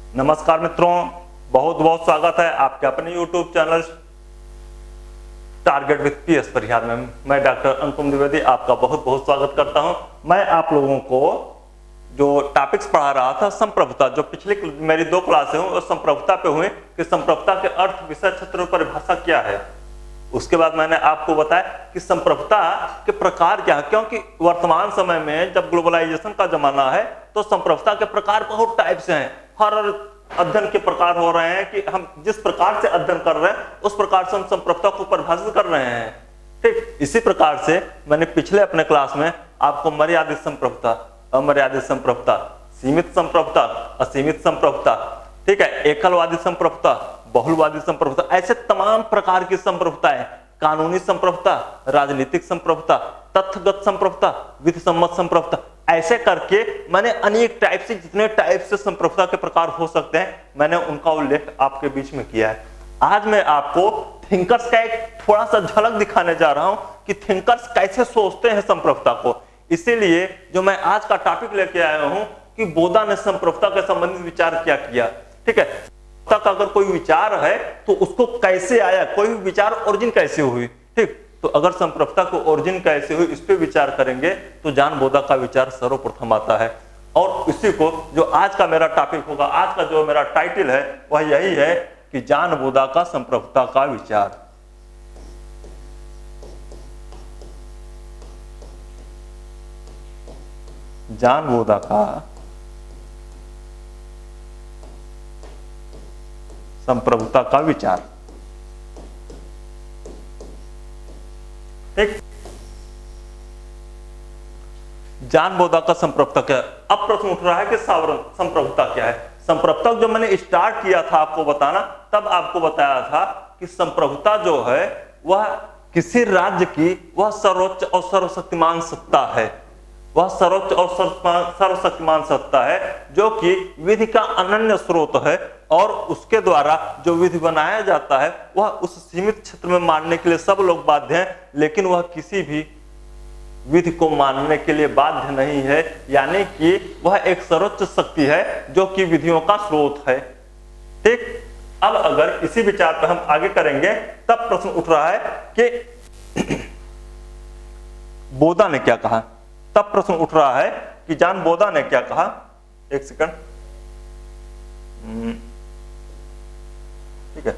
नमस्कार मित्रों, बहुत बहुत स्वागत है आपके अपने YouTube channel target with PS Parihar में। मैं डॉक्टर अनुपम द्विवेदी आपका बहुत बहुत स्वागत करता हूं। मैं आप लोगों को जो टॉपिक्स पढ़ा रहा था संप्रभुता, जो पिछली मेरी 2 क्लासें हुई वो संप्रभुता पे हुई कि संप्रभुता के अर्थ, विषय, क्षेत्र और परिभाषा क्या है। उसके बाद मैंने आपको बताया कि संप्रभुता के प्रकार क्या है, क्योंकि वर्तमान समय में जब ग्लोबलाइजेशन का जमाना है तो संप्रभुता के प्रकार बहुत टाइप से हैं। हर अध्ययन के प्रकार हो रहे हैं कि हम जिस प्रकार से अध्ययन कर रहे हैं उस प्रकार से हम संप्रभुता को परिभाषित कर रहे हैं। ठीक इसी प्रकार से मैंने पिछले अपने क्लास में आपको मर्यादित संप्रभुता, अमर्यादित संप्रभुता, सीमित संप्रभुता, असीमित संप्रभुता, ठीक है, एकलवादी संप्रभुता, बहुलवादी संप्रभुता, ऐसे तमाम प्रकार की संप्रभुताएं, कानूनी संप्रभुता, राजनीतिक संप्रभुता, तथ्यगत संप्रभुता, विधि सम्मत संप्रभुता, ऐसे करके मैंने अनेक टाइप से, जितने टाइप से संप्रभुता के प्रकार हो सकते हैं मैंने उनका उल्लेख आपके बीच में किया है। आज मैं आपको थिंकर्स का एक थोड़ा सा झलक दिखाने जा रहा हूं कि थिंकर्स कैसे सोचते हैं संप्रभुता को। इसीलिए जो मैं आज का टॉपिक लेके आया हूं कि बोधा ने संप्रभुता के संबंधित विचार क्या किया। ठीक है, तक अगर कोई विचार है तो उसको कैसे आया, कोई विचार ओरिजिन कैसे हुई। ठीक, तो अगर संप्रभुता को ओरिजिन कैसे हुई इस पे विचार करेंगे तो जॉन बोधा का विचार सर्वप्रथम आता है। और इसी को जो आज का मेरा टॉपिक होगा, आज का जो मेरा टाइटल है वह यही है कि जॉन बोधा का संप्रभुता का विचार। जॉन बोधा का संप्रभुता का विचार। ठीक, जॉन बोधा का संप्रभुता क्या है। अब प्रश्न उठ रहा है कि संप्रभुता क्या है। संप्रभुता जो मैंने स्टार्ट किया था आपको बताना, तब आपको बताया था कि संप्रभुता जो है वह किसी राज्य की वह सर्वोच्च और सर्वशक्तिमान सत्ता है। वह सर्वोच्च और सर्वशक्तिमान सत्ता है जो कि विधि का अनन्य स्रोत है और उसके द्वारा जो विधि बनाया जाता है वह उस सीमित क्षेत्र में मानने के लिए सब लोग बाध्य हैं, लेकिन वह किसी भी विधि को मानने के लिए बाध्य नहीं है। यानी कि वह एक सर्वोच्च शक्ति है जो कि विधियों का स्रोत है। ठीक, अब अगर इसी विचार पर हम आगे करेंगे तब प्रश्न उठ रहा है कि बोधा ने क्या कहा। तब प्रश्न उठ रहा है कि जॉन बोधा ने क्या कहा। एक सेकंड, ठीक है,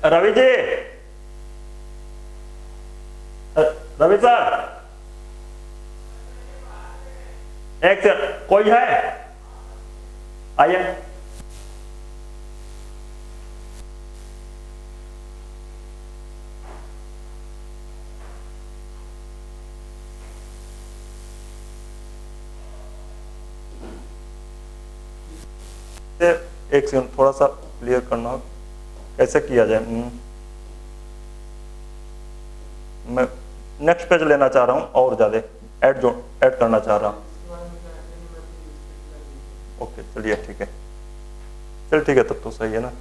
रवि जी, रवि सर, एक सेकंड, कोई है आइए। एक सेकंड, थोड़ा सा क्लियर करना हो कैसे किया जाए। मैं नेक्स्ट पेज लेना चाह रहा हूं और ज्यादा ऐड करना चाह रहा हूं। ओके चलिए, ठीक है, चल ठीक है, तब तो सही है ना।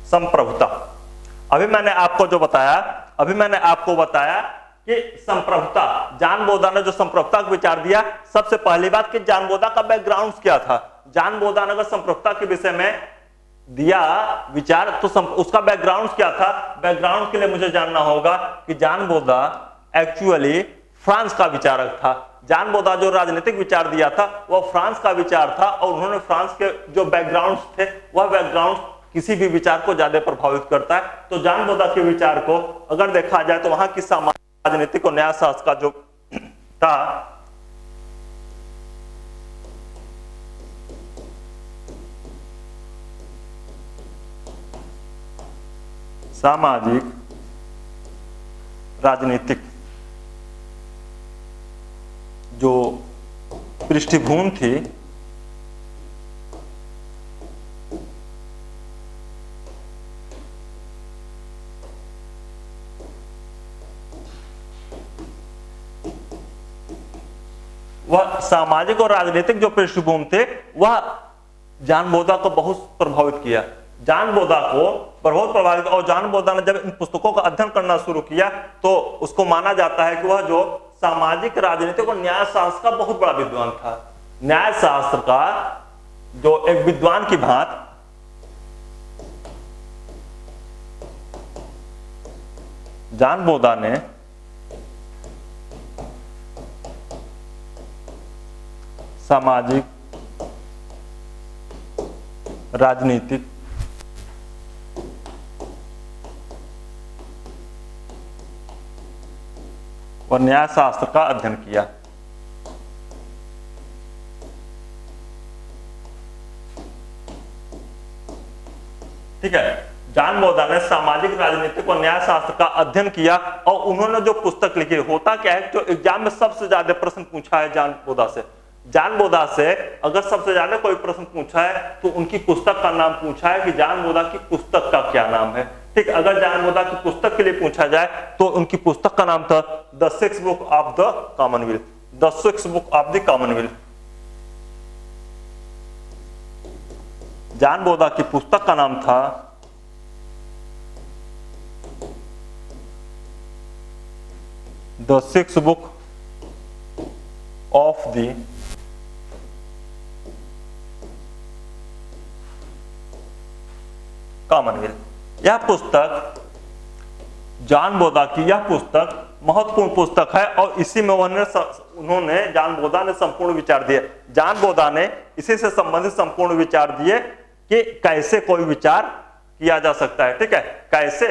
संप्रभुता, अभी मैंने आपको बताया कि संप्रभुता, जॉन बोधा ने जो संप्रभुता का विचार दिया, सबसे पहली बात कि जॉन बोधा का बैकग्राउंड क्या था। जॉन बोधा ने अगर संप्रभुता के विषय में दिया विचार तो उसका बैकग्राउंड क्या था। बैकग्राउंड के लिए मुझे जानना होगा कि जॉन बोधा एक्चुअली फ्रांस का विचारक था। जान बोदा जो राजनीतिक विचार दिया था वह फ्रांस का विचार था, और उन्होंने फ्रांस के जो बैकग्राउंड थे वह बैकग्राउंड किसी भी विचार को ज्यादा प्रभावित करता है। तो जान बोदा के विचार को अगर देखा जाए तो वहां की सामाजिक राजनीतिक और न्यायशास्त्र का जो था सामाजिक राजनीतिक जो पृष्ठभूमि थी वह सामाजिक और राजनीतिक जो पृष्ठभूमि थे वह जान बोदा को बहुत प्रभावित किया। जान बोदा को बहुत प्रभावित, और जान बोदा ने जब इन पुस्तकों का अध्ययन करना शुरू किया तो उसको माना जाता है कि वह जो सामाजिक राजनीतिक और न्याय शास्त्र का बहुत बड़ा विद्वान था। न्याय शास्त्र का जो एक विद्वान की भांति जान बोदा ने सामाजिक राजनीतिक और न्याय शास्त्र का अध्ययन किया। ठीक है, जान बोदा ने सामाजिक राजनीतिक और न्याय शास्त्र का अध्ययन किया, और उन्होंने जो पुस्तक लिखी, होता क्या है जो एग्जाम में सबसे ज्यादा प्रश्न पूछा है जान बोदा से, जान बोदा से अगर सबसे ज्यादा कोई प्रश्न पूछा है तो उनकी पुस्तक का नाम पूछा है कि जान बोदा की पुस्तक का क्या नाम है। ठीक, अगर जान बोदा की पुस्तक के लिए पूछा जाए तो उनकी पुस्तक का नाम था the six book of the Commonwealth, the six book of the Commonwealth. जान बोदा की पुस्तक का नाम था the six book of the Commonwealth. यह पुस्तक जान बोदा की यह पुस्तक महत्वपूर्ण पुस्तक है, और इसी में उन्होंने जान बोदा ने संपूर्ण विचार दिए। जान बोदा ने इसी से संबंधित संपूर्ण विचार दिए कि कैसे कोई विचार किया जा सकता है। ठीक है, कैसे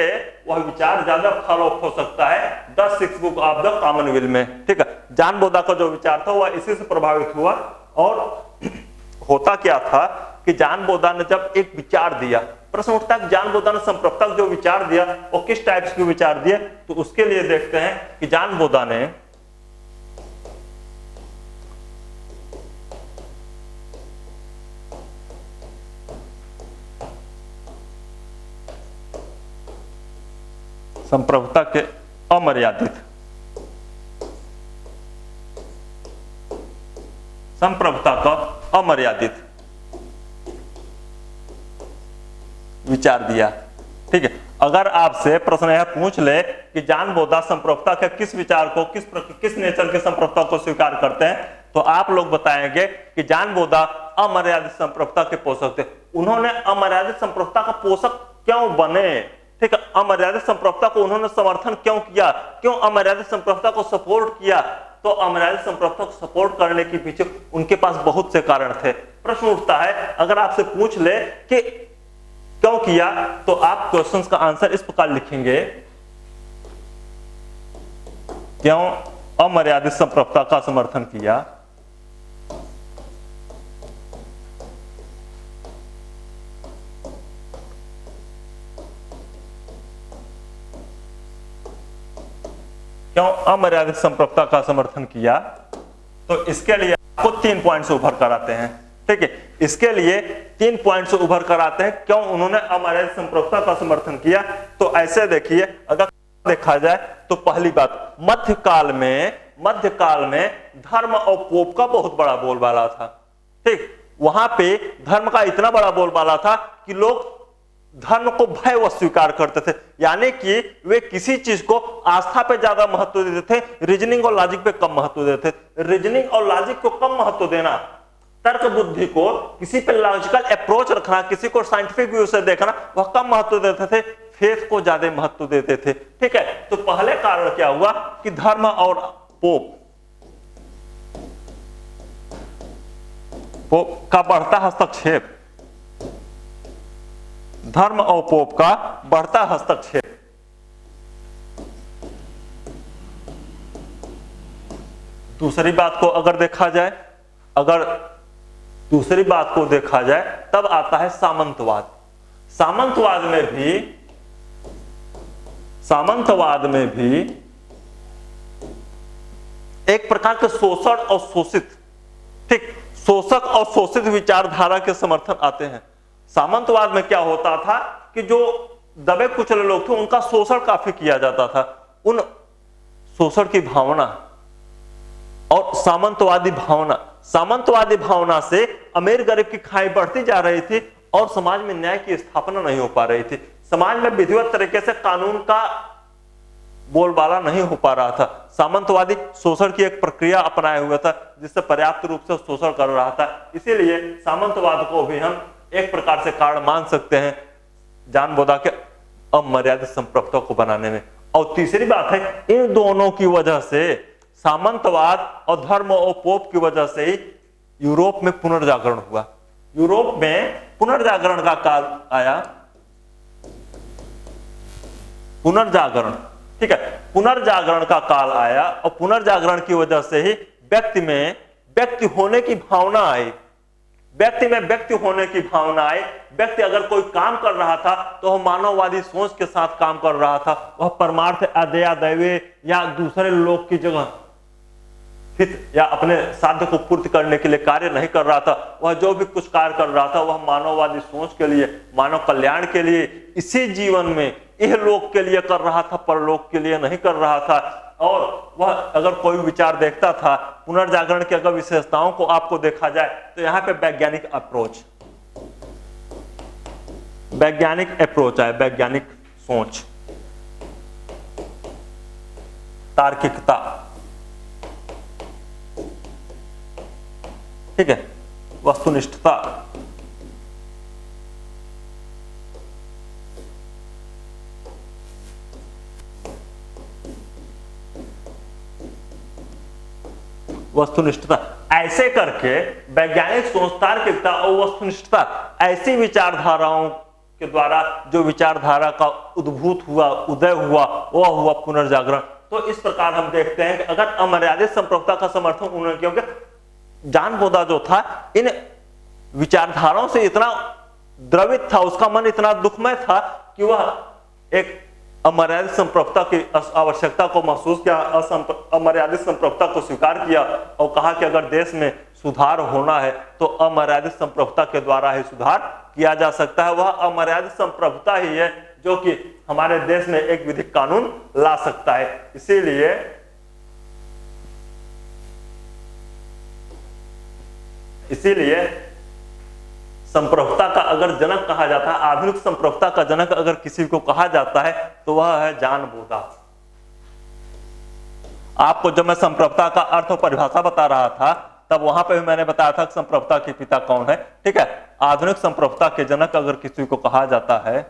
वह विचार ज्यादा फॉलो हो सकता है the six book of the Commonwealth में। ठीक है, जान बोदा का जो विचार था वह इसी से प्रभावित हुआ, और होता क्या था कि जान बोदा ने जब एक विचार दिया, प्रश्न उठता है जान बोदा ने संप्रभुता जो विचार दिया वो किस टाइप्स के विचार दिए, तो उसके लिए देखते हैं कि जान बोदा ने संप्रभुता के अमर्यादित संप्रभुता का अमर्यादित विचार दिया। ठीक है, अगर आपसे प्रश्न यह पूछ ले कि जान बोदा संप्रभुता के किस विचार को, किस नेचर के संप्रभुता को स्वीकार करते हैं, तो आप लोग बताएंगे कि जान बोदा अमर्यादित संप्रभुता के पोषक थे। उन्होंने अमर्यादित संप्रभुता का पोषक क्यों बने? ठीक है, अमर्यादित संप्रभुता को उन्होंने समर्थन क्यों किया, क्यों अमर्यादित संप्रभुता को सपोर्ट किया? तो अमर्यादित संप्रभुता को सपोर्ट करने के पीछे उनके पास बहुत से कारण थे। प्रश्न उठता है, अगर आपसे पूछ ले कि क्यों किया, तो आप क्वेश्चंस का आंसर इस प्रकार लिखेंगे, क्यों अमर्यादित संप्रभुता का समर्थन किया? क्यों अमर्यादित संप्रभुता का समर्थन किया? तो इसके लिए आपको 3 पॉइंट से उभर कर आते हैं। ठीक है, इसके लिए 3 पॉइंट से उभर कर आते हैं क्यों उन्होंने अमर्यादित संप्रभुता का समर्थन किया। तो ऐसे देखिए, अगर देखा जाए तो पहली बात, मध्यकाल में धर्म और पोप का बहुत बड़ा बोलबाला था। ठीक, वहां पे धर्म का इतना बड़ा बोलबाला था कि लोग धर्म को भय व स्वीकार करते थे, यानी कि वे किसी चीज को आस्था पे ज्यादा महत्व देते थे, रीजनिंग और लॉजिक पे कम महत्व देते थे। रीजनिंग और लॉजिक को कम महत्व देना, तर्क बुद्धि को, किसी पे लॉजिकल अप्रोच रखना, किसी को साइंटिफिक व्यू से देखना, वह कम महत्व देते थे। फेथ को ज्यादा महत्व देते थे। ठीक है, तो पहले कारण क्या हुआ कि धर्म और पोप का बढ़ता हस्तक्षेप, धर्म और पोप का बढ़ता हस्तक्षेप। दूसरी बात को अगर देखा जाए, अगर दूसरी बात को देखा जाए तब आता है सामंतवाद। सामंतवाद में भी एक प्रकार के शोषण और शोषित, ठीक, शोषक और शोषित विचारधारा के समर्थन आते हैं। सामंतवाद में क्या होता था कि जो दबे कुचले लोग थे उनका शोषण काफी किया जाता था। उन शोषण की भावना और सामंतवादी भावना से अमीर गरीब की खाई बढ़ती जा रही थी और समाज में न्याय की स्थापना नहीं हो पा रही थी। समाज में विधिवत तरीके से कानून का बोलबाला नहीं हो पा रहा था। सामंतवादी शोषण की एक प्रक्रिया अपनाए हुआ था जिससे पर्याप्त रूप से शोषण कर रहा था। इसीलिए सामंतवाद को भी हम एक प्रकार से कारण मान सकते हैं जॉन बोधा के अमर्यादित संप्रभुता को बनाने में। और तीसरी बात है, इन दोनों की वजह से, सामंतवाद और धर्म और पोप की वजह से ही यूरोप में पुनर्जागरण हुआ। यूरोप में पुनर्जागरण का काल आया। पुनर्जागरण, ठीक है, पुनर्जागरण का काल आया और पुनर्जागरण की वजह से ही व्यक्ति में व्यक्ति होने की भावना आई। व्यक्ति में व्यक्ति होने की भावना आई। व्यक्ति अगर कोई काम कर रहा था तो वह मानववादी सोच के साथ काम कर रहा था। वह परमार्थ अदया दैवे या दूसरे लोग की जगह हित या अपने साध्य को पूर्ति करने के लिए कार्य नहीं कर रहा था। वह जो भी कुछ कार्य कर रहा था वह मानववादी सोच के लिए, मानव कल्याण के लिए, इसी जीवन में यह लोक के लिए कर रहा था, परलोक के लिए नहीं कर रहा था। और वह अगर कोई विचार देखता था, पुनर्जागरण की अगर विशेषताओं को आपको देखा जाए तो यहाँ पे वैज्ञानिक अप्रोच है, वैज्ञानिक सोच, तार्किकता, ठीक है, वस्तुनिष्ठता, ऐसे करके वैज्ञानिक सोच, तार्किकता और वस्तुनिष्ठता, ऐसी विचारधाराओं के द्वारा जो विचारधारा का उदय हुआ वह हुआ पुनर्जागरण। तो इस प्रकार हम देखते हैं कि अगर अमर्यादित संप्रभुता का समर्थन उन्होंने, क्योंकि जॉन बोधा जो था इन विचारधाराओं से इतना द्रवित था, उसका मन इतना दुखमय था कि वह एक अमर्यादित संप्रभुता की आवश्यकता को महसूस किया, अमर्यादित संप्रभुता को स्वीकार किया और कहा कि अगर देश में सुधार होना है तो अमर्यादित संप्रभुता के द्वारा ही सुधार किया जा सकता है। वह अमर्यादित संप्रभुता ही है जो कि हमारे देश में एक विधिक कानून ला सकता है। इसीलिए संप्रभुता का अगर जनक कहा जाता है, आधुनिक संप्रभुता का जनक अगर किसी को कहा जाता है तो वह है जॉन बोधा। आपको जब मैं संप्रभुता का अर्थ और परिभाषा बता रहा था तब वहां पे भी मैंने बताया था कि संप्रभुता के पिता कौन है। ठीक है, आधुनिक संप्रभुता के जनक अगर किसी को कहा जाता है,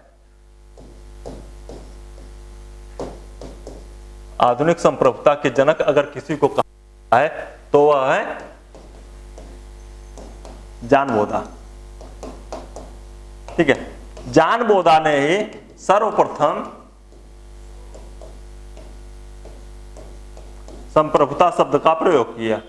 आधुनिक संप्रभुता के जनक अगर किसी को कहा है तो वह है जॉन बोधा। ठीक है, जॉन बोधा ने ही सर्वप्रथम संप्रभुता शब्द का प्रयोग किया।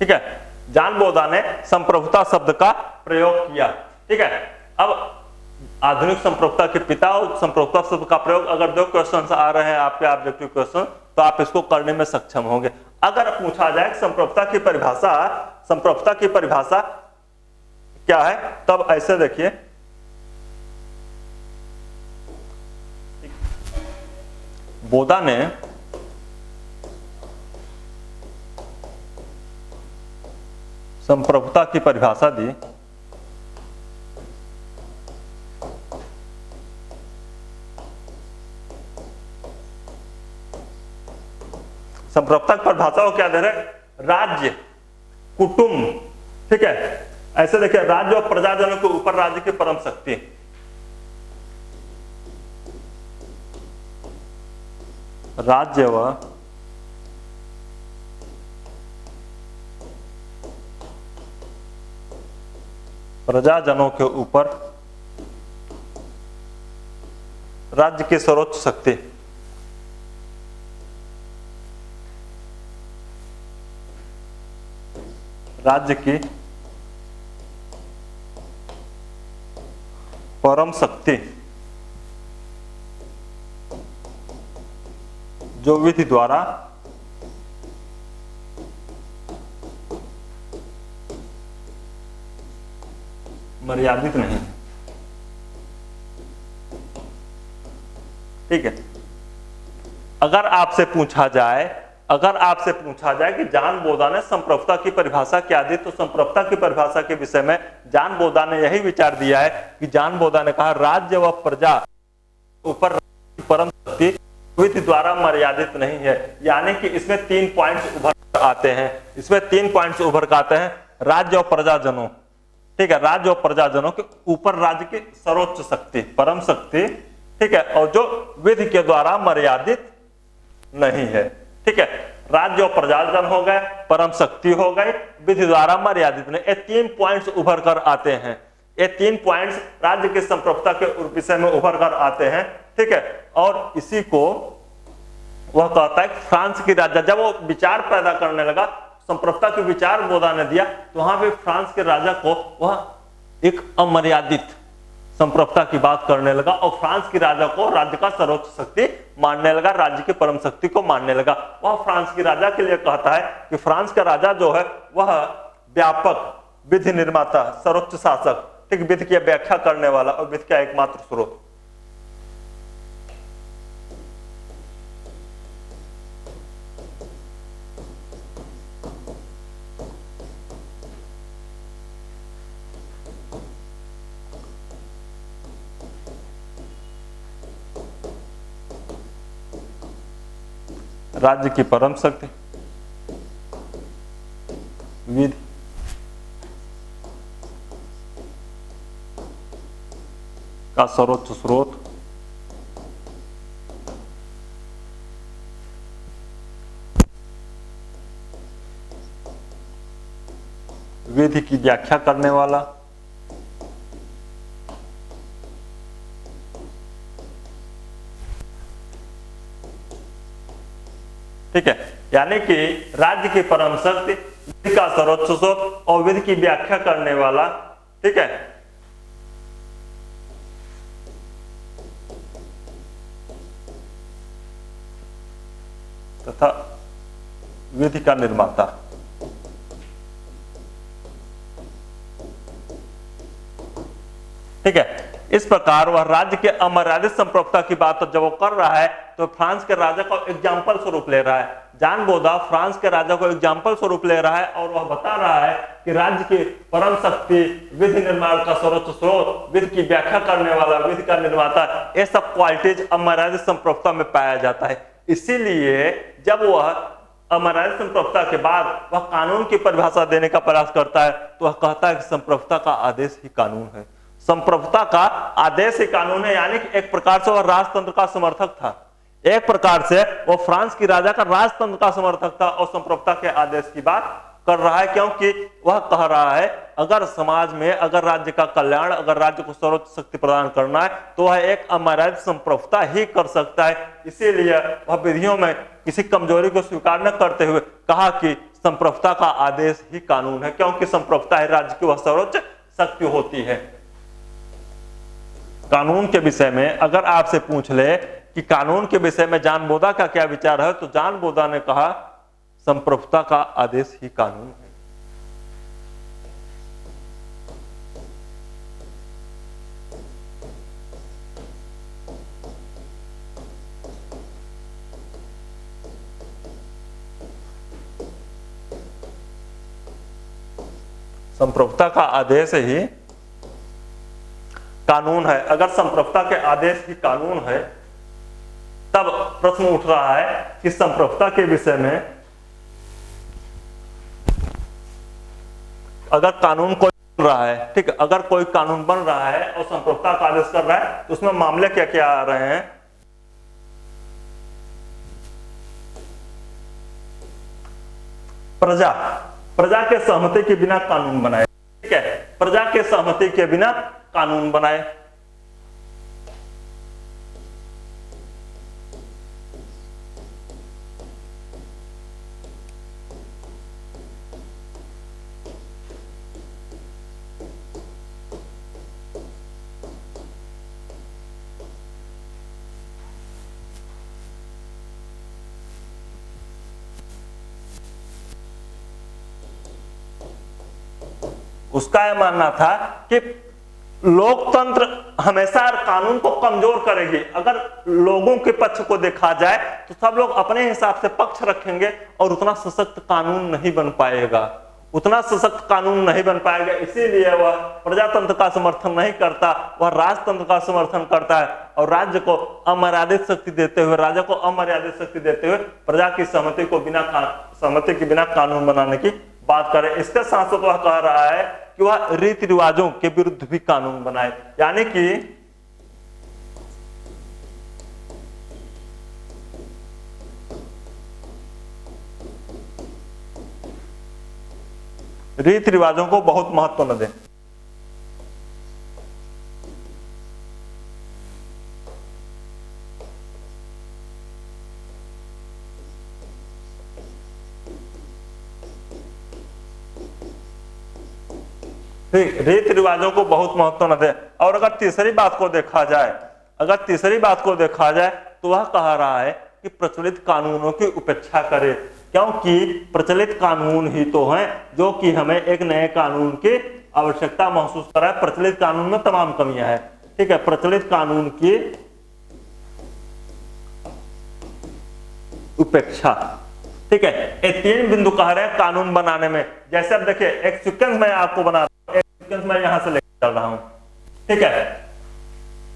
ठीक है, जॉन बोधा ने संप्रभुता शब्द का प्रयोग किया। ठीक है, अब आधुनिक संप्रभुता के पिता और संप्रभुता शब्द का प्रयोग, अगर दो क्वेश्चन आ रहे हैं आपके ऑब्जेक्टिव क्वेश्चन तो आप इसको करने में सक्षम होंगे। अगर पूछा जाए संप्रभुता की परिभाषा क्या है, तब ऐसे देखिए, बोधा ने संप्रभुता की परिभाषा दी संप्रभुता की परिभाषा को क्या दे रहे हैं? राज्य, कुटुंब, ठीक है। ऐसे देखिए, राज्य और प्रजाजनों के ऊपर राज्य की परम शक्ति, राज्य व प्रजाजनों के ऊपर राज्य की सर्वोच्च शक्ति, राज्य की परम शक्ति जो विधि द्वारा मर्यादित नहीं, ठीक है। अगर आपसे पूछा जाए कि जॉन बोधा ने संप्रभुता की परिभाषा क्या दी, तो संप्रभुता की परिभाषा के विषय में जॉन बोधा ने यही विचार दिया है कि जॉन बोधा ने कहा राज्य व प्रजा ऊपर परम शक्ति विधि द्वारा मर्यादित नहीं है। यानी कि इसमें 3 पॉइंट्स उभर आते हैं, राज्य और प्रजाजनों, ठीक है, राज्य और प्रजाजनों के ऊपर राज्य की सर्वोच्च शक्ति, परम शक्ति, ठीक है, और जो विधि के द्वारा मर्यादित नहीं है, ठीक है। राज्य और प्रजाजन हो गए, परम शक्ति हो गई, विधि द्वारा मर्यादित नहीं, ये 3 पॉइंट्स उभर कर आते हैं। ये 3 पॉइंट्स राज्य की संप्रभुता के विषय में उभर कर आते हैं, ठीक है। और इसी को वह कहता है फ्रांस की राजा, जब वो विचार पैदा करने लगा, संप्रभुता के विचार बोधा ने दिया, तो वहां पे फ्रांस के राजा को वह एक अमर्यादित संप्रभुता की बात करने लगा और फ्रांस के राजा को राज्य का सर्वोच्च शक्ति मानने लगा, राज्य की परम शक्ति को मानने लगा। वह फ्रांस के राजा के लिए कहता है कि फ्रांस का राजा जो है वह व्यापक विधि निर्माता, सर्वोच्च शासक, ठीक, विधि की व्याख्या करने वाला और विधि का एकमात्र स्रोत। राज्य की परम शक्ति, विधि का सर्वोच्च स्रोत, विधि की व्याख्या करने वाला, ठीक है। यानी कि राज्य की परम शक्ति, विधि का सर्वोच्च स्रोत और विधि की व्याख्या करने वाला, ठीक है, तथा विधि का निर्माता। ठीक है। इस प्रकार वह राज्य के अमर्यादित संप्रभुता की बात जब वो कर रहा है तो फ्रांस के राजा को एग्जाम्पल स्वरूप ले रहा है। जॉन बोधा फ्रांस के राजा को एग्जाम्पल स्वरूप ले रहा है और वह बता रहा है कि राज्य की परम शक्ति, विधि निर्माण का सर्वोच्च स्रोत, विधि की व्याख्या करने वाला, विधि का निर्माता, ये सब क्वालिटीज अमर्यादित संप्रभुता में पाया जाता है। इसीलिए जब वह अमर्यादित संप्रभुता के बाद वह कानून की परिभाषा देने का प्रयास करता है तो वह कहता है कि संप्रभुता का आदेश ही कानून है। संप्रभुता का आदेश ही कानून है, यानी कि एक प्रकार से वह राजतंत्र का समर्थक था, एक प्रकार से वह फ्रांस की राजा का राजतंत्र का समर्थक था और संप्रभुता के आदेश की बात कर रहा है, क्योंकि वह कह रहा है अगर समाज में, अगर राज्य का कल्याण, अगर राज्य को सर्वोच्च शक्ति प्रदान करना है तो वह एक अमर्यादित संप्रभुता ही कर सकता है। इसीलिए वह विधियों में किसी कमजोरी को स्वीकार न करते हुए कहा कि संप्रभुता का आदेश ही कानून है, क्योंकि संप्रभुता ही राज्य की वह सर्वोच्च शक्ति होती है। कानून के विषय में अगर आपसे पूछ ले कि कानून के विषय में जॉन बोधा का क्या विचार है, तो जॉन बोधा ने कहा संप्रभुता का आदेश ही कानून है। संप्रभुता का आदेश ही कानून है। अगर संप्रभुता के आदेश ही कानून है तब प्रश्न उठ रहा है कि संप्रभुता के विषय में अगर कानून कोई बन रहा है, ठीक है, अगर कोई कानून बन रहा है और संप्रभुता का आदेश कर रहा है तो उसमें मामले क्या क्या आ रहे हैं। प्रजा के सहमति के बिना कानून बनाए, ठीक है, प्रजा के सहमति के बिना कानून बनाए। उसका यह मानना था कि लोकतंत्र हमेशा कानून को कमजोर करेगी। अगर लोगों के पक्ष को देखा जाए तो सब लोग अपने हिसाब से पक्ष रखेंगे और उतना सशक्त कानून नहीं बन पाएगा, उतना सशक्त कानून नहीं बन पाएगा। इसीलिए वह प्रजातंत्र का समर्थन नहीं करता, वह राजतंत्र का समर्थन करता है और राज्य को अमर्यादित शक्ति देते हुए, राजा को अमर्यादित शक्ति देते हुए प्रजा की सहमति के बिना कानून बनाने की बात करें। इसके साथ साथ वह कह रहा है कि वह रीति रिवाजों के विरुद्ध भी कानून बनाए, यानी कि रीति रिवाजों को बहुत महत्व न दें। रीति रिवाजों को बहुत महत्व न दे। और अगर तीसरी बात को देखा जाए तो वह कह रहा है कि प्रचलित कानूनों की उपेक्षा करे, क्योंकि प्रचलित कानून ही तो हैं जो कि हमें एक नए कानून की आवश्यकता महसूस कराए। प्रचलित कानून में तमाम कमियां हैं, ठीक है, प्रचलित कानून की उपेक्षा, ठीक है। ये तीन बिंदु कह रहे हैं कानून बनाने में। जैसे अब देखिए एक सीक्वेंस मैं आपको बना रहा हूं, एक सीक्वेंस मैं यहां से लेकर चल रहा हूं, ठीक है।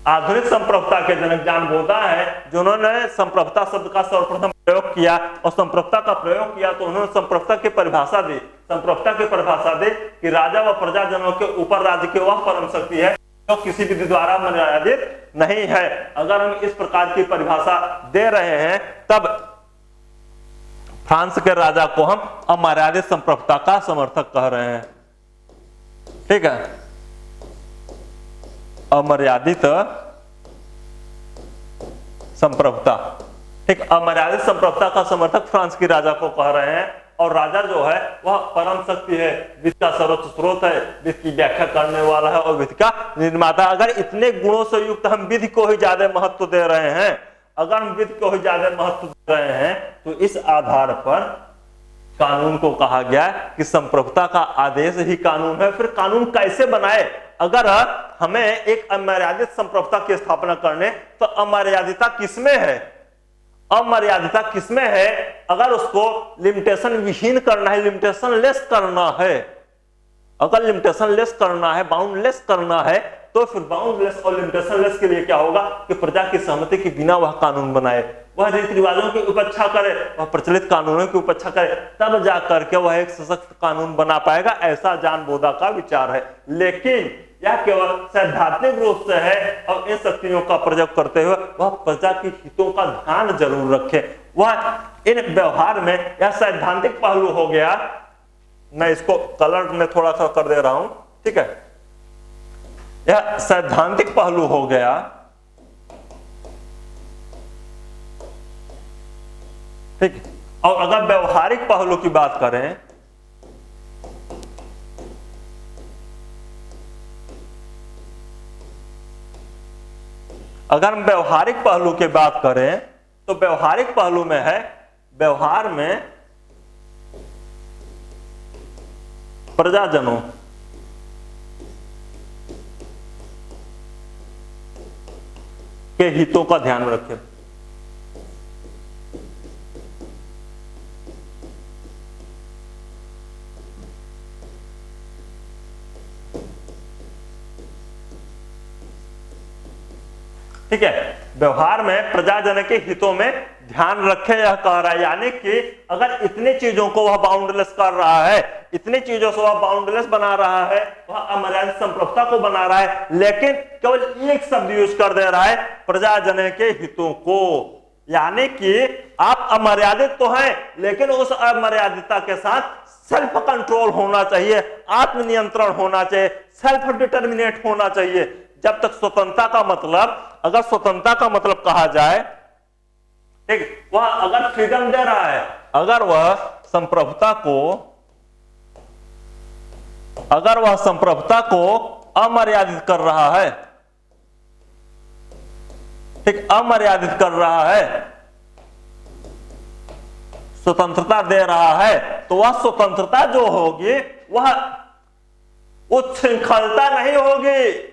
आधुनिक संप्रभुता के जनक जॉन बोधा है, जिन्होंने संप्रभुता शब्द का सर्वप्रथम प्रयोग किया और संप्रभुता का प्रयोग किया तो उन्होंने संप्रभुता की परिभाषा दी। संप्रभुता की परिभाषा दी कि राजा व प्रजाजनों के ऊपर राज्य की वह परम शक्ति है जो किसी विधि द्वारा मर्यादित नहीं है। अगर हम इस प्रकार की परिभाषा दे रहे हैं तब फ्रांस के राजा को हम अमर्यादित संप्रभुता का समर्थक कह रहे हैं, ठीक है। अमर्यादित संप्रभुता, ठीक, अमर्यादित संप्रभुता का समर्थक फ्रांस के राजा को कह रहे हैं। और राजा जो है वह परम शक्ति है, विधि का सर्वोच्च स्रोत है, विधि की व्याख्या करने वाला है और विधि का निर्माता। अगर इतने गुणों से युक्त हम विधि को ही ज्यादा महत्व दे रहे हैं, अगर हम विधि को ही ज्यादा महत्व दे रहे हैं तो इस आधार पर कानून को कहा गया कि संप्रभुता का आदेश ही कानून है। फिर कानून कैसे बनाए? अगर हमें एक अमर्यादित संप्रभुता की स्थापना करने तो अमर्यादिता किसमें है? अमर्यादिता किसमें है? अगर उसको लिमिटेशन विहीन करना है, लिमिटेशन लेस करना है, अगर लिमिटेशन लेस करना है, बाउंडलेस करना है, तो फिर बाउंडलेस और लिमिटेशन लेस के लिए क्या होगा कि प्रजा की सहमति के बिना वह कानून बनाए, वह रीति रिवाजों की उपेक्षा करे, वह प्रचलित कानूनों की उपेक्षा करे, तब जाकर के वह एक सशक्त कानून बना पाएगा। ऐसा जॉन बोधा का विचार है। लेकिन यह केवल सैद्धांतिक रूप से है और इन शक्तियों का प्रयोग करते हुए वह प्रजा के हितों का ध्यान जरूर रखे। वह इन व्यवहार में यह सैद्धांतिक पहलू हो गया। मैं इसको कलर में थोड़ा सा कर दे रहा हूं, ठीक है। यह सैद्धांतिक पहलू हो गया, ठीक। और अगर व्यवहारिक पहलू की बात करें, अगर हम व्यवहारिक पहलू की बात करें तो व्यवहारिक पहलू में है, व्यवहार में प्रजाजनों के हितों का ध्यान रखें। ठीक है, व्यवहार में प्रजाजन के हितों में ध्यान रखे यह कह रहा है, यानी कि अगर इतनी चीजों को वह बाउंडलेस कर रहा है, इतनी चीजों से वह बाउंडलेस बना रहा है, वह अमर्यादित संप्रभुता को बना रहा है, लेकिन केवल एक शब्द यूज कर दे रहा है, प्रजाजन के हितों को। यानी कि आप अमर्यादित तो हैं, लेकिन उस अमर्यादितता के साथ सेल्फ कंट्रोल होना चाहिए, आत्मनियंत्रण होना चाहिए, सेल्फ डिटर्मिनेट होना चाहिए। जब तक स्वतंत्रता का मतलब, अगर स्वतंत्रता का मतलब कहा जाए, ठीक, वह अगर फ्रीडम दे रहा है, अगर वह संप्रभुता को अमर्यादित कर रहा है, ठीक, अमर्यादित कर रहा है, स्वतंत्रता दे रहा है, तो वह स्वतंत्रता जो होगी वह उच्छृंखलता नहीं होगी,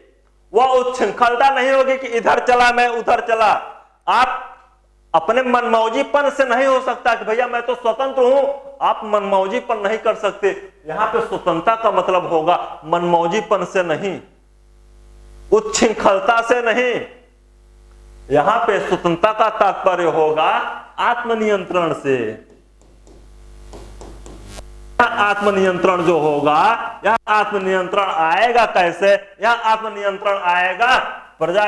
वह उच्छृंखलता नहीं होगी कि इधर चला मैं उधर चला। आप अपने मनमौजीपन से नहीं हो सकता कि भैया मैं तो स्वतंत्र हूं, आप मनमौजीपन नहीं कर सकते। यहां पे स्वतंत्रता का मतलब होगा मनमौजीपन से नहीं, उच्छृंखलता से नहीं। यहां पे स्वतंत्रता का तात्पर्य होगा आत्मनियंत्रण से। आत्मनियंत्रण जो होगा, यह आत्मनियंत्रण आएगा कैसे? यह आत्मनियंत्रण आएगा प्रजा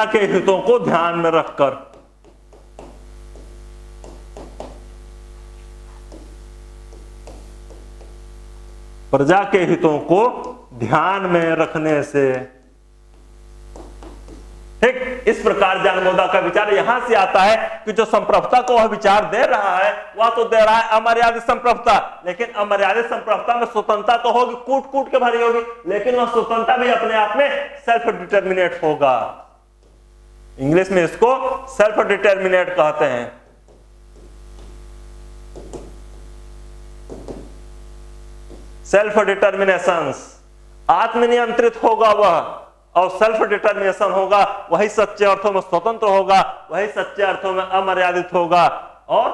के हितों को ध्यान में रखकर। प्रजा के हितों को ध्यान में रखने से, ठीक, इस प्रकार ज्ञानबोधा का विचार यहां से आता है कि जो संप्रभुता को वह विचार दे रहा है, वह तो दे रहा है अमर्यादित संप्रभुता, लेकिन अमर्यादित संप्रभुता में स्वतंत्रता तो होगी, कूट कूट के भरी होगी, लेकिन वह स्वतंत्रता भी अपने आप में सेल्फ डिटर्मिनेट होगा। इंग्लिश में इसको सेल्फ डिटर्मिनेट कहते हैं। सेल्फ डिटर्मिनेशन, आत्मनियंत्रित होगा वह, और सेल्फ डिटर्मिनेशन होगा, वही सच्चे अर्थों में स्वतंत्र होगा, वही सच्चे अर्थों में अमर्यादित होगा, और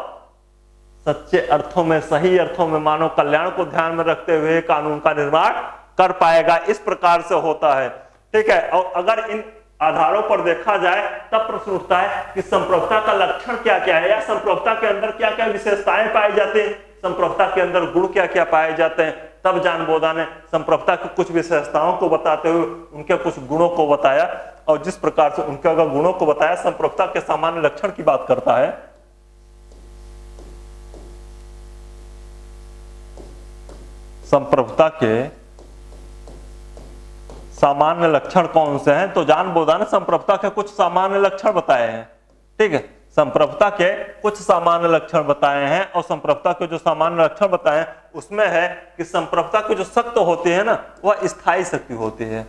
सच्चे अर्थों में, सही अर्थों में मानव कल्याण को ध्यान में रखते हुए कानून का निर्माण कर पाएगा। इस प्रकार से होता है, ठीक है। और अगर इन आधारों पर देखा जाए तब प्रश्न उठता है कि संप्रभुता का लक्षण क्या क्या है, या संप्रभुता के अंदर क्या क्या विशेषताएं पाई जाती हैं, संप्रभुता के अंदर गुण क्या क्या पाए जाते हैं। तब ज्ञानबोधा ने संप्रभुता की कुछ विशेषताओं को बताते हुए उनके कुछ गुणों को बताया, और जिस प्रकार से उनके अगर गुणों को बताया, संप्रभुता के सामान्य लक्षण की बात करता है। संप्रभुता के सामान्य लक्षण कौन से हैं? तो ज्ञानबोधा ने संप्रभुता के कुछ सामान्य लक्षण बताए हैं, ठीक है। संप्रभुता के कुछ सामान्य लक्षण बताए हैं, और संप्रभुता के जो सामान्य लक्षण बताए हैं उसमें है कि संप्रभुता की जो शक्ति होती है ना, वह स्थायी शक्ति होती है।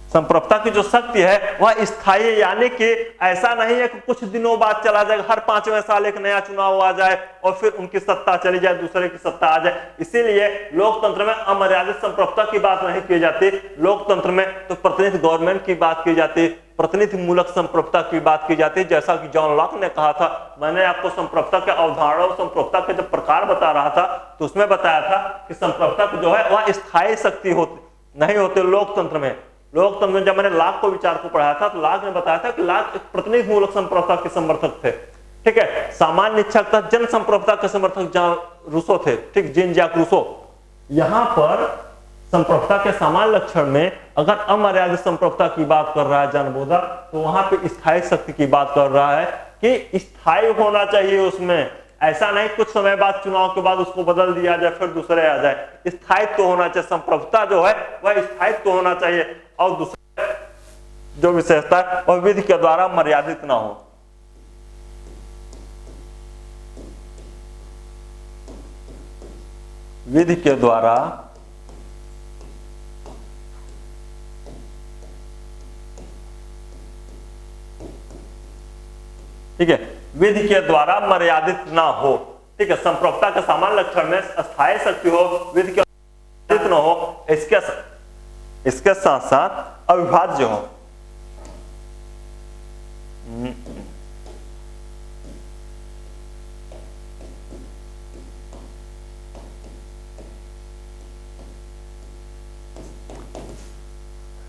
संप्रभुता की जो शक्ति है वह स्थायी है, यानी कि ऐसा नहीं है कि कुछ दिनों बाद चला जाएगा, हर 5वें साल एक नया चुनाव आ जाए और फिर उनकी सत्ता चली जाए, दूसरे की सत्ता आ जाए। इसीलिए लोकतंत्र में अमर्यादित संप्रभुता की बात नहीं की जाती। लोकतंत्र में तो प्रतिनिधि गवर्नमेंट की बात की जाती, प्रतिनिधि मूलक संप्रभुता की बात की जाती है। जैसा कि जॉन लॉक ने कहा था, मैंने आपको संप्रभुता के अवधारणा और संप्रभुता के जब प्रकार बता रहा था तो उसमें बताया था कि संप्रभुता जो है वह स्थायी शक्ति होती नहीं होती लोकतंत्र में। लोकतंत्र में जब मैंने लाक को विचार को पढ़ाया था तो लाक ने बताया था कि लाक एक प्रतिनिधि मूलक संप्रभुता के समर्थक थे, ठीक है। सामान्य निश्चक था, जन संप्रभुता के समर्थक जॉन रूसो थे, ठीक, जीन जैक रूसो। यहां पर संप्रभुता के समान लक्षण में अगर अमर्यादित संप्रभुता की बात कर रहा है ज्ञानबोधा, तो वहां पे स्थायी शक्ति की बात कर रहा है कि स्थायी होना चाहिए उसमें। ऐसा नहीं कुछ समय बाद चुनाव के बाद उसको बदल दिया जाए फिर दूसरे आ जाए। स्थायित्व होना चाहिए, संप्रभुता जो है वह स्थायित्व होना चाहिए, और दूसरे जो विशेषता है वह विधि के द्वारा मर्यादित ना हो। विधि के द्वारा ठीक है, विधि के द्वारा मर्यादित ना हो, ठीक है। संप्रभुता के सामान्य लक्षण में अस्थायी शक्ति हो, विधि के मर्यादित ना हो, इसके साथ साथ अविभाज्य हो।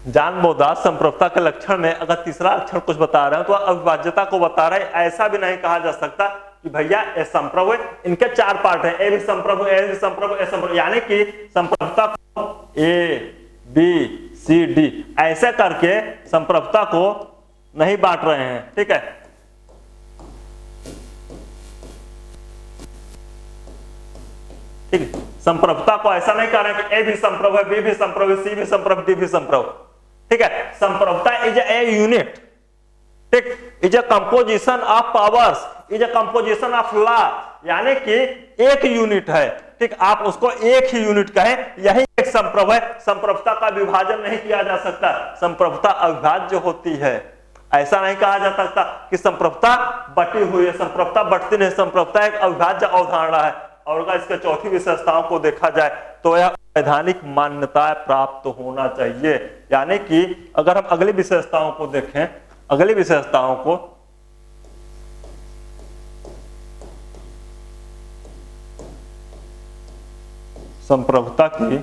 जानबूझ संप्रभुता के लक्षण में अगर तीसरा अक्षर कुछ बता रहे हैं तो अविभाज्यता को बता रहे हैं। ऐसा भी नहीं कहा जा सकता कि भैया ए संप्रभु है, इनके चार पार्ट है, ए भी संप्रभु, ए भी संप्रभु, ए संप्रभु, यानी कि संप्रभुता को ए बी सी डी ऐसे करके संप्रभुता को नहीं बांट रहे हैं। ठीक है, ठीक है, संप्रभुता को ऐसा नहीं कह रहे कि ए भी संप्रभु है, बी भी संप्रभु, सी भी संप्रभु, डी भी संप्रभु। ठीक है, संप्रभुता इज ए यूनिट, ठीक, is a composition of powers, is a composition of law, यानी कि एक यूनिट है। ठीक, आप उसको एक ही यूनिट कहें, यही एक संप्रभु है। संप्रभुता का विभाजन नहीं किया जा सकता, संप्रभुता अविभाज्य होती है। ऐसा नहीं कहा जा सकता कि संप्रभुता बटी हुई है, संप्रभुता बटती नहीं, संप्रभुता एक अविभाज्य अवधारणा है। और अगर इसके चौथी विशेषताओं को देखा जाए तो यह वैधानिक मान्यता प्राप्त होना चाहिए। यानी कि अगर हम अगली विशेषताओं को देखें, अगली विशेषताओं को, संप्रभुता की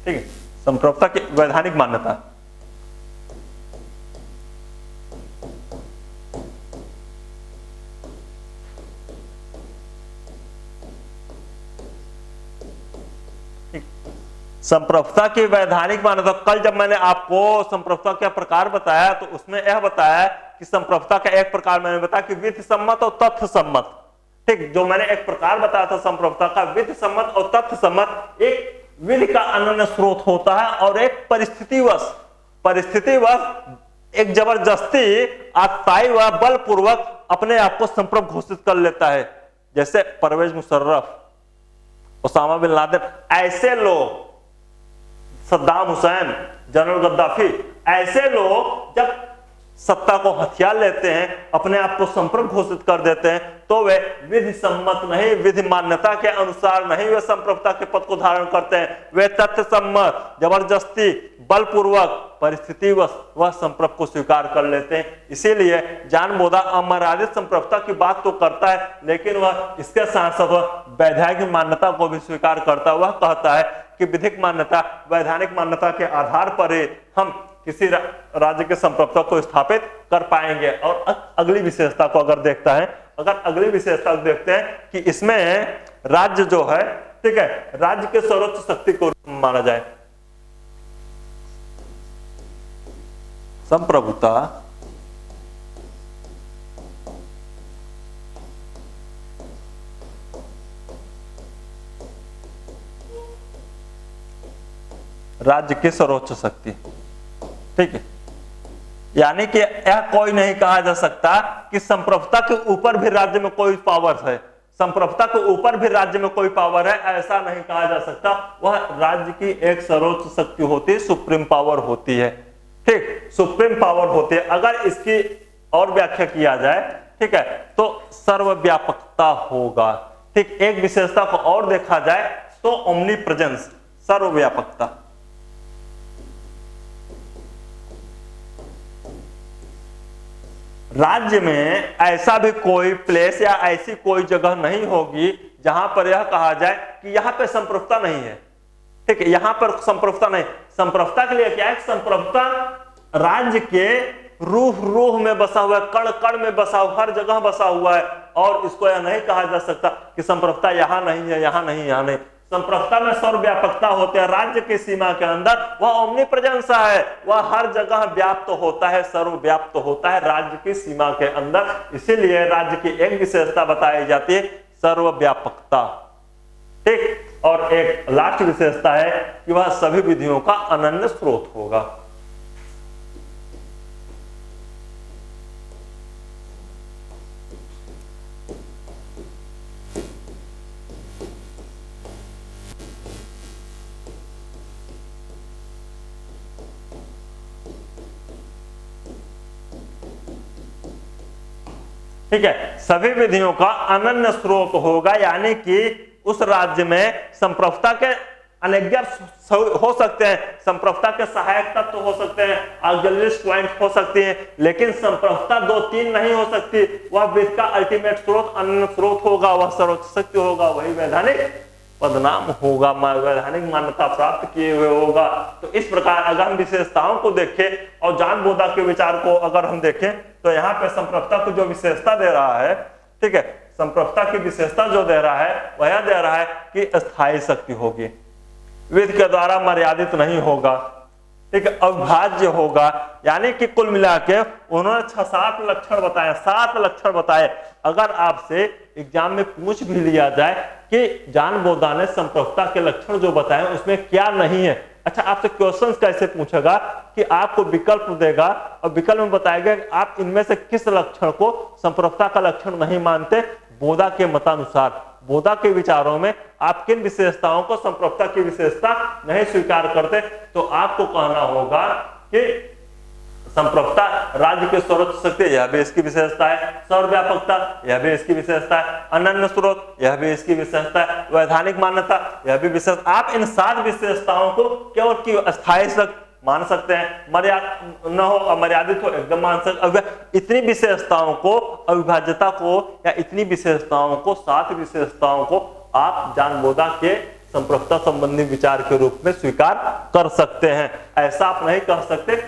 ठीक है, संप्रभुता की वैधानिक मान्यता, संप्रभुता की वैधानिक मान्यता। कल जब मैंने आपको संप्रभुता का प्रकार बताया तो उसमें यह बताया कि संप्रभुता का एक प्रकार मैंने बताया कि विधि सम्मत और तथ्य सम्मत। ठीक, जो मैंने एक प्रकार बताया था संप्रभुता का, विधि सम्मत और तथ्य सम्मत, एक विधि का अनन्य स्रोत होता है और एक परिस्थितिवश एक जबरदस्ती अस्थायी व बलपूर्वक अपने आप को संप्रभु घोषित कर लेता है। जैसे Pervez Musharraf, Osama bin Laden, ऐसे लोग, सद्दाम हुसैन, जनरल गद्दाफी, ऐसे लोग जब सत्ता को हथियार लेते हैं, अपने आप को संप्रभु घोषित कर देते हैं, तो वे विधि सम्मत नहीं, विधि मान्यता के अनुसार नहीं वे संप्रभुता के पद को धारण करते हैं। वे तथ्य सम्मत, जबरदस्ती, बलपूर्वक, परिस्थितिवश वह संप्रभु को स्वीकार कर लेते हैं। इसीलिए जॉन बोधा अमर्यादित संप्रभुता की बात तो करता है, लेकिन वह इसके साथ साथ वह वैधानिक मान्यता को भी स्वीकार करता है। वह कहता है कि विधिक मान्यता, वैधानिक मान्यता के आधार पर ही हम किसी राज्य के संप्रभुता को स्थापित कर पाएंगे। और अगली विशेषता को अगर देखता है, अगर अगली विशेषता देखते हैं कि इसमें राज्य जो है, ठीक है, राज्य के सर्वोच्च शक्ति को माना जाए। संप्रभुता राज्य की सर्वोच्च शक्ति, ठीक है, यानी कि यह कोई नहीं कहा जा सकता कि संप्रभुता के ऊपर भी राज्य में कोई पावर है, संप्रभुता के ऊपर भी राज्य में कोई पावर है, ऐसा नहीं कहा जा सकता। वह राज्य की एक सर्वोच्च शक्ति होती है, सुप्रीम पावर होती है। ठीक, सुप्रीम पावर होती है। अगर इसकी और व्याख्या किया जाए, ठीक है, तो सर्वव्यापकता होगा। ठीक, एक विशेषता को और देखा जाए तो ओमनी प्रेजेंस, सर्वव्यापकता। राज्य में ऐसा भी कोई प्लेस या ऐसी कोई जगह नहीं होगी जहां पर यह कहा जाए कि यहां पे संप्रभुता नहीं है। ठीक है, यहां पर संप्रभुता नहीं। संप्रभुता के लिए क्या है? संप्रभुता राज्य के रूह रूह में बसा हुआ है, कण कण में बसा हुआ, हर जगह बसा हुआ है। और इसको यह नहीं कहा जा सकता कि संप्रभुता यहां नहीं है, यहां नहीं, यहां नहीं। संप्रभुता में सर्वव्यापकता होती है। राज्य की सीमा के अंदर वह ओमनी प्रेजेंस है, वह हर जगह व्याप्त होता है, सर्वव्याप्त होता है राज्य की सीमा के अंदर। इसीलिए राज्य की एक विशेषता बताई जाती है, सर्वव्यापकता। ठीक, और एक लास्ट विशेषता है कि वह सभी विधियों का अनन्य स्रोत होगा। ठीक है, सभी विधियों का अनन्य स्रोत होगा, यानी कि उस राज्य में संप्रभुता के अनज्ञा हो सकते हैं, संप्रभुता के सहायक तत्व हो सकते हैं, ऑक्सिलरी पॉइंट हो सकती हैं, लेकिन संप्रभुता 2-3 नहीं हो सकती। वह विद का अल्टीमेट स्रोत, अनंत स्रोत होगा, वह सर्वोच्च सत्य होगा, वही वैधानिक पदनाम होगा, वैधानिक मान्यता प्राप्त किए हुए होगा। तो इस प्रकार अगर हम विशेषताओं को देखें और जॉन बोधा के विचार को अगर हम देखें तो यहाँ पे संप्रभुता को जो विशेषता दे रहा है, ठीक है, संप्रभुता की विशेषता जो दे रहा है वह दे रहा है कि अस्थायी शक्ति होगी, विधि के द्वारा मर्यादित नहीं होगा, ठीक है, अविभाज्य होगा। यानी कि कुल मिला के उन्होंने 6-7 लक्षण बताए, 7 लक्षण बताए। अगर आपसे एग्जाम में पूछ भी लिया जाए कि जॉन बोधा ने संप्रभुता के लक्षण जो बताए उसमें क्या नहीं है, अच्छा आपसे क्वेश्चंस कैसे पूछेगा कि आपको विकल्प देगा और विकल्प में बताएगा कि आप इनमें से किस लक्षण को संप्रभुता का लक्षण नहीं मानते। बोधा के मतानुसार, बोधा के विचारों में आप किन विशेषताओं को संप्रभुता की विशेषता नहीं स्वीकार करते, तो आपको कहना होगा कि संप्रभुता राज्य के सर्वोच्च शक्ति, यह भी इसकी विशेषता है, सर्वव्यापकता, यह भी इसकी विशेषता है, अनन्य स्रोत, यह भी इसकी विशेषता है, वैधानिक मान्यता, यह भी विशेषता। आप इन 7 विशेषताओं को केवल की अस्थायी शक्ति मान सकते हैं, मर्यादा न हो, अमर्यादित हो, एकदम मान सकते। इतनी विशेषताओं को, अविभाज्यता को, या इतनी विशेषताओं को, 7 विशेषताओं को आप जॉन बोधा के संप्रभुता संबंधी विचार के रूप में स्वीकार कर सकते हैं। ऐसा आप नहीं कह सकते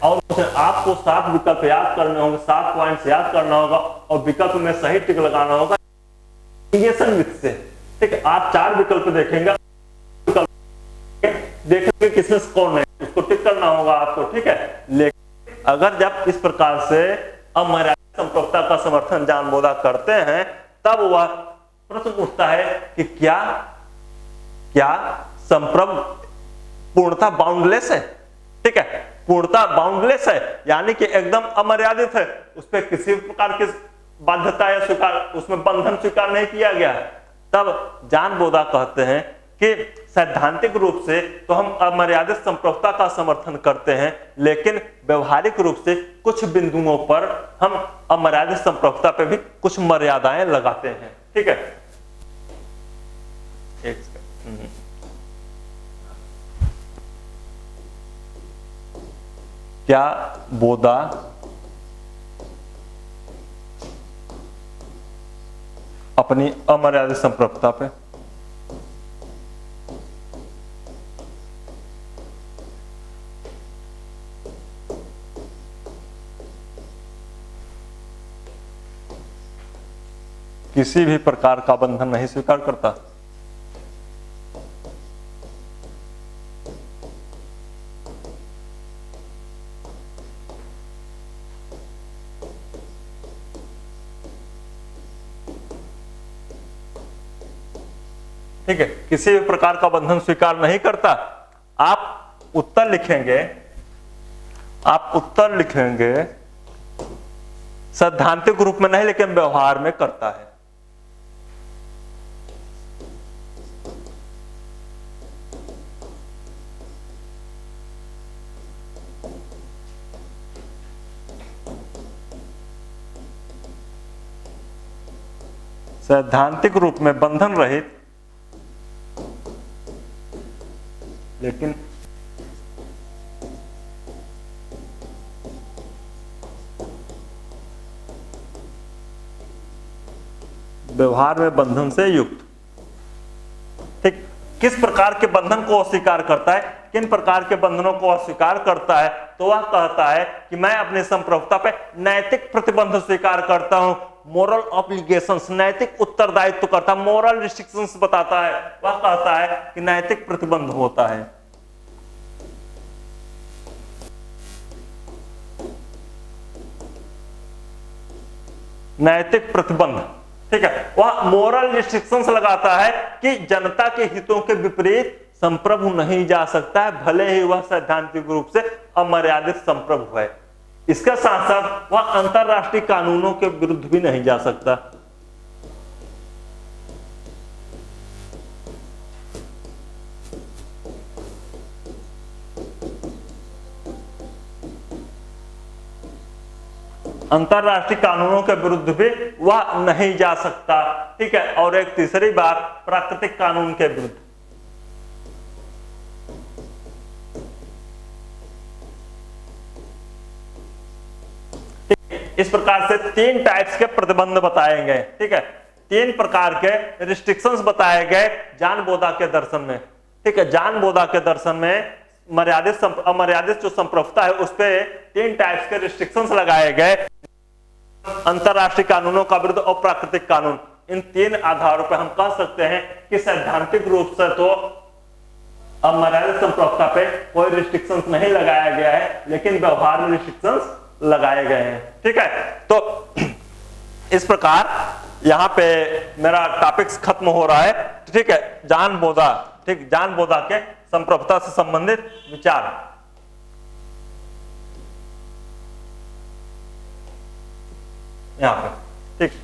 और आपको 7 विकल्प याद करने होंगे, 7 पॉइंट्स याद करना होगा और विकल्प में सही टिक लगाना होगा से। ठीक है, आप 4 विकल्प देखेंगे, देखेंगे किसमें कौन है, उसको टिक करना होगा आपको, ठीक है। लेकिन अगर जब इस प्रकार से अमर्यादित संप्रभुता का समर्थन जॉन बोधा करते हैं, तब वह प्रश्न उठता है कि क्या संप्रभु पूर्णता बाउंडलेस है, ठीक है, पूर्णता बाउंडलेस है, यानी कि एकदम अमर्यादित है, उस पर किसी प्रकार की बाध्यता या स्वीकार, उसमें बंधन स्वीकार नहीं किया गया। तब जॉन बोधा कहते हैं कि सैद्धांतिक रूप से तो हम अमर्यादित संप्रभुता का समर्थन करते हैं, लेकिन व्यवहारिक रूप से कुछ बिंदुओं पर हम अमर्यादित संप्रभुता पे भी कुछ मर्यादाएं लगाते हैं, ठीक है। क्या बोधा अपनी अमर्यादित संप्रभुता पे किसी भी प्रकार का बंधन नहीं स्वीकार करता? ठीक है, किसी भी प्रकार का बंधन स्वीकार नहीं करता। आप उत्तर लिखेंगे सैद्धांतिक रूप में नहीं, लेकिन व्यवहार में करता है। सैद्धांतिक रूप में बंधन रहित, लेकिन व्यवहार में बंधन से युक्त। ठीक, किस प्रकार के बंधन को अस्वीकार करता है, किन प्रकार के बंधनों को अस्वीकार करता है, तो वह कहता है कि मैं अपनी संप्रभुता पे नैतिक प्रतिबंध स्वीकार करता हूं, मोरल ऑब्लिगेशंस, नैतिक उत्तरदायित्व करता, मोरल रिस्ट्रिक्शंस बताता है। वह कहता है कि नैतिक प्रतिबंध होता है। नैतिक प्रतिबंध, ठीक है, वह मोरल रिस्ट्रिक्शंस लगाता है कि जनता के हितों के विपरीत संप्रभु नहीं जा सकता है, भले ही वह सैद्धांतिक रूप से अमर्यादित संप्रभु है। इसके साथ साथ वह अंतरराष्ट्रीय कानूनों के विरुद्ध भी नहीं जा सकता। अंतरराष्ट्रीय कानूनों के विरुद्ध भी वह नहीं जा सकता। ठीक है, और एक तीसरी बात प्राकृतिक कानून के विरुद्ध। इस प्रकार से 3 टाइप्स के प्रतिबंध बताए गए। ठीक है, 3 प्रकार के रिस्ट्रिक्शंस बताए गए जान बोधा के दर्शन में। ठीक है, जान बोधा के दर्शन में मर्यादित अमर्यादित जो संप्रभुता है उस पे 3 टाइप्स के रिस्ट्रिक्शंस लगाए गए, अंतरराष्ट्रीय कानूनों का विरुद्ध और प्राकृतिक कानून। इन 3 आधारों पर हम कह सकते हैं कि सैद्धांतिक रूप से तो अमर्यादित संप्रभुता पे कोई रिस्ट्रिक्शंस नहीं लगाया गया है, लेकिन व्यवहार में रिस्ट्रिक्शंस लगाए गए हैं। ठीक है, तो इस प्रकार यहां पे मेरा टॉपिक्स खत्म हो रहा है। ठीक है, जान बोधा, ठीक, जान बोधा के संप्रभुता से संबंधित विचार। यहां पे ठीक,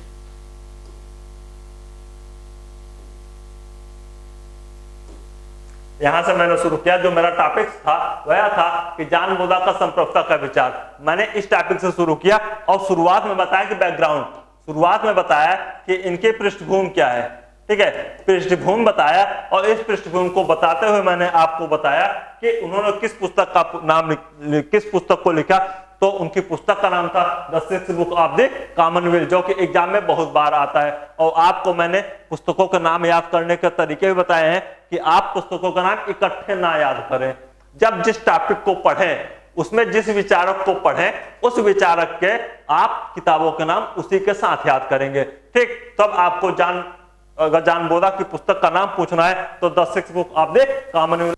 यहां से मैंने शुरू किया। जो मेरा टॉपिक था वह था कि जान बोधा का संप्रभुता का विचार। मैंने इस टॉपिक से शुरू किया और शुरुआत में बताया कि बैकग्राउंड, शुरुआत में बताया कि इनके पृष्ठभूमि क्या है। ठीक है, पृष्ठभूमि बताया, और इस पृष्ठभूमि को बताते हुए मैंने आपको बताया कि उन्होंने किस पुस्तक का नाम, किस पुस्तक को लिखा। तो उनकी पुस्तक का नाम था the sixth book of the Commonwealth, जो कि एग्जाम में बहुत बार आता है। और आपको मैंने पुस्तकों के नाम याद करने के तरीके भी बताए हैं कि आप पुस्तकों का नाम इकट्ठे ना याद करें। जब जिस टॉपिक को पढ़ें, उसमें जिस विचारक को पढ़ें, उस विचारक के आप किताबों के नाम उसी के साथ याद करेंगे। ठीक, तब आपको अगर जान बोधा की पुस्तक का नाम पूछना है तो the sixth book of the Commonwealth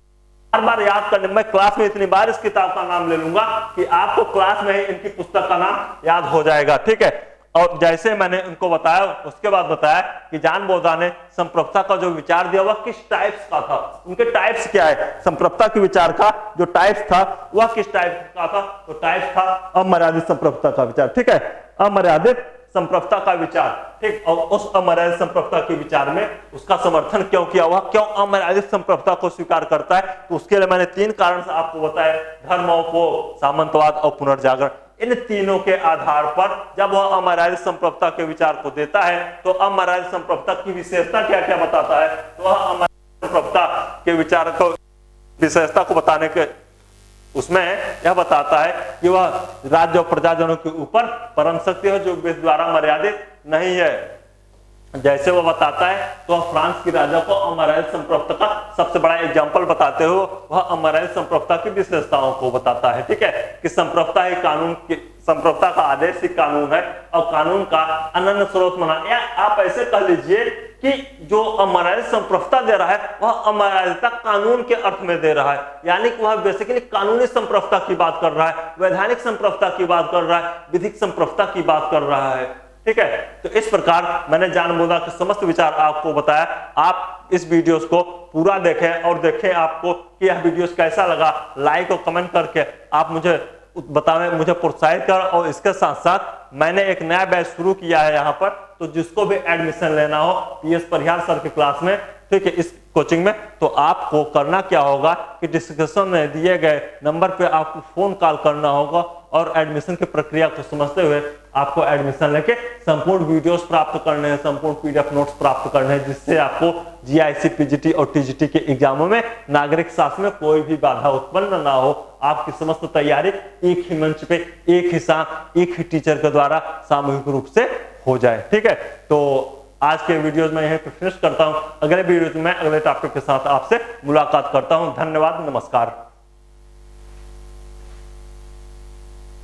बार बार याद करने। मैं क्लास में इतनी बार इस किताब का नाम ले लूंगा कि आपको क्लास में ही इनकी पुस्तक का नाम याद हो जाएगा। ठीक है, और जैसे मैंने उनको बताया, उसके बाद बताया कि जान बोधा ने संप्रभुता का जो विचार दिया वह किस टाइप्स का था, उनके टाइप्स क्या है। संप्रभुता के विचार का जो टाइप्स था वह किस टाइप का था, तो टाइप्स था अमर्यादित संप्रभुता का विचार। ठीक है, अमर्यादित संप्रभुता का विचार। ठीक, और उस अमर्यादित संप्रभुता के विचार में उसका समर्थन क्यों किया, वह क्यों अमर्यादित संप्रभुता को स्वीकार करता है। तो उसके लिए मैंने 3 कारण से आपको बताया, धर्मोपभोग, सामंतवाद और पुनर्जागरण। इन तीनों के आधार पर जब वह अमर्यादित संप्रभुता के विचार को देता है तो अमर्यादित संप्रभुता की विशेषता क्या क्या बताता है। तो वह अमर्यादित संप्रभुता के विचार को, विशेषता को बताने के उसमें यह बताता है कि वह राज्य और प्रजाजनों के ऊपर परम शक्ति है जो विश्व द्वारा मर्यादित नहीं है। जैसे वो बताता है तो वह फ्रांस की राजा को अमर्यादित संप्रभुता का सबसे बड़ा एग्जाम्पल बताते हुए वह अमर्यादित संप्रभुता की विशेषताओं को बताता है। ठीक है, कि संप्रभुता ही कानून की, संप्रभुता का आदेश ही कानून है और कानून का अनन्य स्रोत माना। या आप ऐसे कह लीजिए कि जो अमर्यादित संप्रभुता दे रहा है वह अमर्यादिता कानून के अर्थ में दे रहा है, यानी कि वह बेसिकली कानूनी संप्रभुता की बात कर रहा है, वैधानिक संप्रभुता की बात कर रहा है, विधिक संप्रभुता की बात कर रहा है। ठीक है, तो इस प्रकार मैंने जान बोधा के समस्त विचार आपको बताया। आप इस वीडियोस को पूरा देखें और देखें आपको कि यह वीडियोस कैसा लगा। लाइक और कमेंट करके आप मुझे बतावें, मुझे प्रोत्साहित कर। और इसके साथ साथ मैंने एक नया बैच शुरू किया है यहाँ पर, तो जिसको भी एडमिशन लेना हो पीएस परिहार सर की क्लास में, ठीक है, इस कोचिंग में, तो आपको करना क्या होगा कि डिस्क्रिप्शन में दिए गए नंबर पे आपको फोन कॉल करना होगा और एडमिशन की प्रक्रिया को समझते हुए आपको एडमिशन लेके संपूर्ण वीडियोस प्राप्त करने हैं, संपूर्ण पीडीएफ नोट्स प्राप्त करने हैं, जिससे आपको जीआईसी, पीजीटी और टीजीटी के एग्जामों में नागरिक शास्त्र में कोई भी बाधा उत्पन्न ना हो। आपकी समस्त तैयारी एक ही मंच पे, एक ही साथ, एक ही टीचर के द्वारा सामूहिक रूप से हो जाए। ठीक है, तो आज के वीडियोस में यहीं पे फिनिश करता हूं। अगले वीडियो में अगले टॉपिक के साथ आपसे मुलाकात करता हूं। धन्यवाद, नमस्कार।